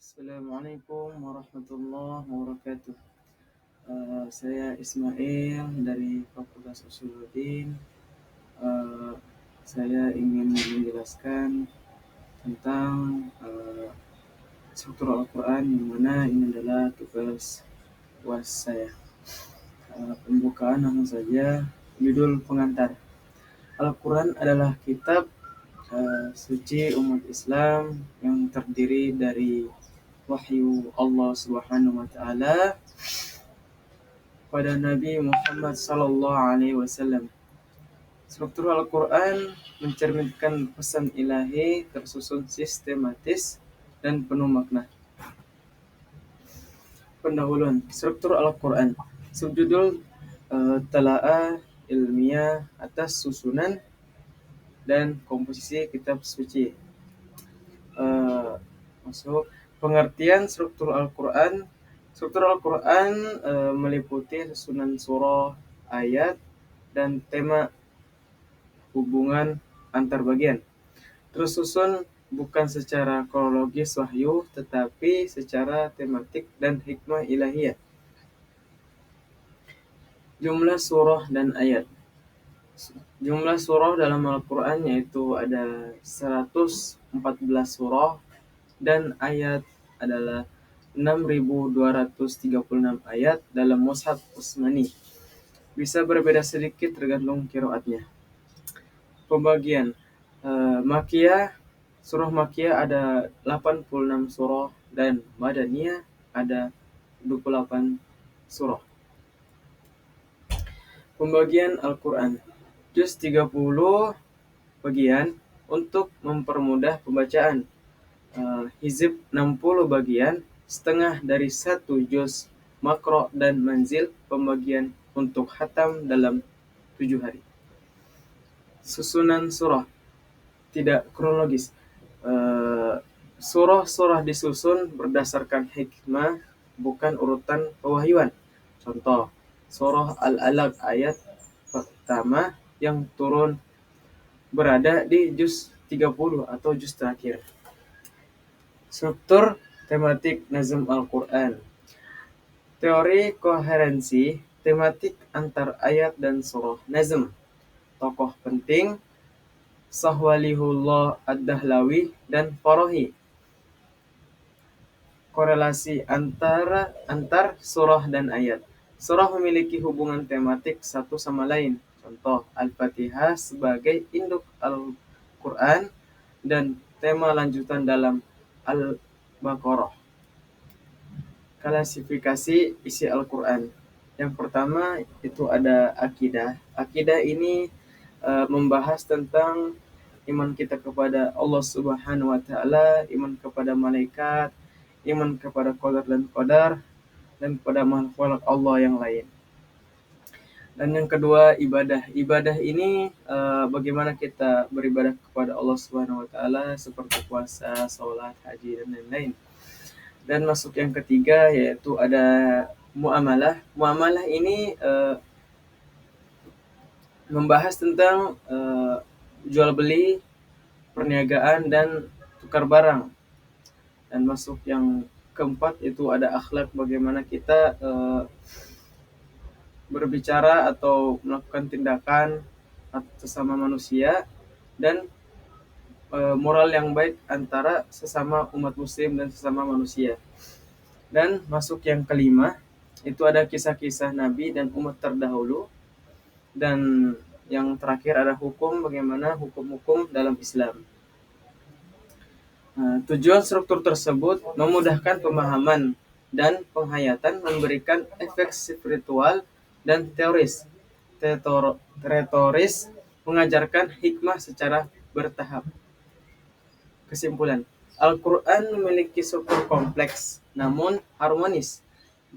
Assalamualaikum warahmatullahi wabarakatuh. Saya Ismail dari Fakultas Usuluddin. Eh, saya ingin menjelaskan tentang struktur Al-Quran, yang mana ini adalah tugas UAS saya. Pembukaan langsung saja. Judul pengantar. Al-Quran adalah kitab suci umat Islam yang terdiri dari wahyu Allah Subhanahu wa taala pada Nabi Muhammad sallallahu alaihi wasallam. Struktur Al-Quran mencerminkan pesan ilahi tersusun sistematis dan penuh makna. Pendahuluan struktur Al-Quran. Subjudul Tala'ah ilmiah atas susunan dan komposisi kitab suci. Masuk pengertian struktur Al-Quran. Struktur Al-Quran meliputi susunan surah, ayat, dan tema hubungan antar bagian. Tersusun bukan secara kronologis wahyu, tetapi secara tematik dan hikmah ilahiyah. Jumlah surah dan ayat. Jumlah surah dalam Al-Quran yaitu ada 114 surah dan ayat adalah 6.236 ayat dalam Mushaf Utsmani. Bisa berbeda sedikit tergantung qiraatnya. Pembagian Makiyah, surah Makiyah ada 86 surah dan Madaniyah ada 28 surah. Pembagian Al-Quran. Juz 30 bagian untuk mempermudah pembacaan. Hizib 60 bagian, setengah dari 1 juz. Makro dan manzil pembagian untuk khatam dalam 7 hari. Susunan surah tidak kronologis. Surah-surah disusun berdasarkan hikmah, bukan urutan pewahyuan. Contoh, surah Al-Alaq ayat pertama yang turun berada di juz 30 atau juz terakhir. Struktur tematik nazm Al-Quran. Teori koherensi tematik antar ayat dan surah. Nazm. Tokoh penting Sahwalihullah Ad-Dahlawi dan Farahi. Korelasi antar surah dan ayat. Surah memiliki hubungan tematik satu sama lain. Contoh, Al-Fatihah sebagai induk Al-Quran dan tema lanjutan dalam Al-Baqarah. Klasifikasi isi Al-Quran. Yang pertama itu ada akidah. Akidah ini membahas tentang iman kita kepada Allah Subhanahu wa taala, iman kepada malaikat, iman kepada qadar dan kepada makhluk Allah yang lain. Dan yang kedua ibadah. Ibadah ini bagaimana kita beribadah kepada Allah Subhanahu wa taala seperti puasa, salat, haji dan lain-lain. Dan masuk yang ketiga yaitu ada muamalah. Muamalah ini membahas tentang jual beli, perniagaan dan tukar barang. Dan masuk yang keempat itu ada akhlak, bagaimana kita berbicara atau melakukan tindakan sesama manusia, dan moral yang baik antara sesama umat muslim dan sesama manusia. Dan masuk yang kelima itu ada kisah-kisah nabi dan umat terdahulu. Dan yang terakhir ada hukum, bagaimana hukum-hukum dalam Islam. Tujuan struktur tersebut memudahkan pemahaman dan penghayatan, memberikan efek spiritual dan retoris, mengajarkan hikmah secara bertahap. Kesimpulan, Al-Quran memiliki struktur kompleks namun harmonis.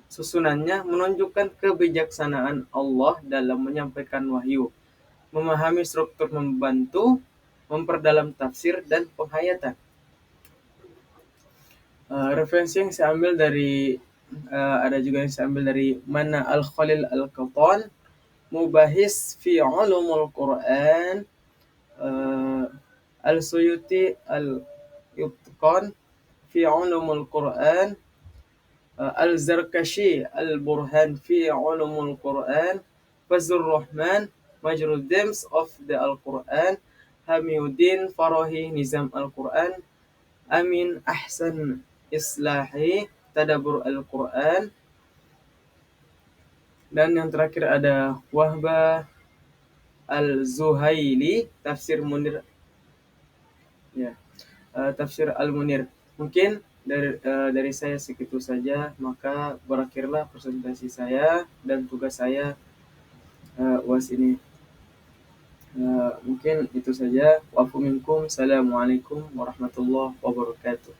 Susunannya menunjukkan kebijaksanaan Allah dalam menyampaikan wahyu. Memahami struktur membantu memperdalam tafsir dan penghayatan. Referensi yang saya ambil dari ada juga yang saya ambil dari Mana Al-Khalil Al-Qattan, Mubahis fi Ulumul Quran, Al-Suyuti Al-Itqan fi ulumul Quran, Al-Zarkashi Al-Burhan fi ulumul Quran, Fazlur Rahman Majrud Dims of the Al-Quran, Hamiuddin Farahi Nizam Al-Quran, Amin Ahsan Islahi Tadabbur Al-Quran, dan yang terakhir ada Wahbah Al-Zuhaili Tafsir Munir, ya, Tafsir Al-Munir. Mungkin dari saya segitu saja, maka berakhirlah presentasi saya dan tugas saya UAS ini. Mungkin itu saja. Wa'afu minkum. Assalamualaikum warahmatullahi wabarakatuh.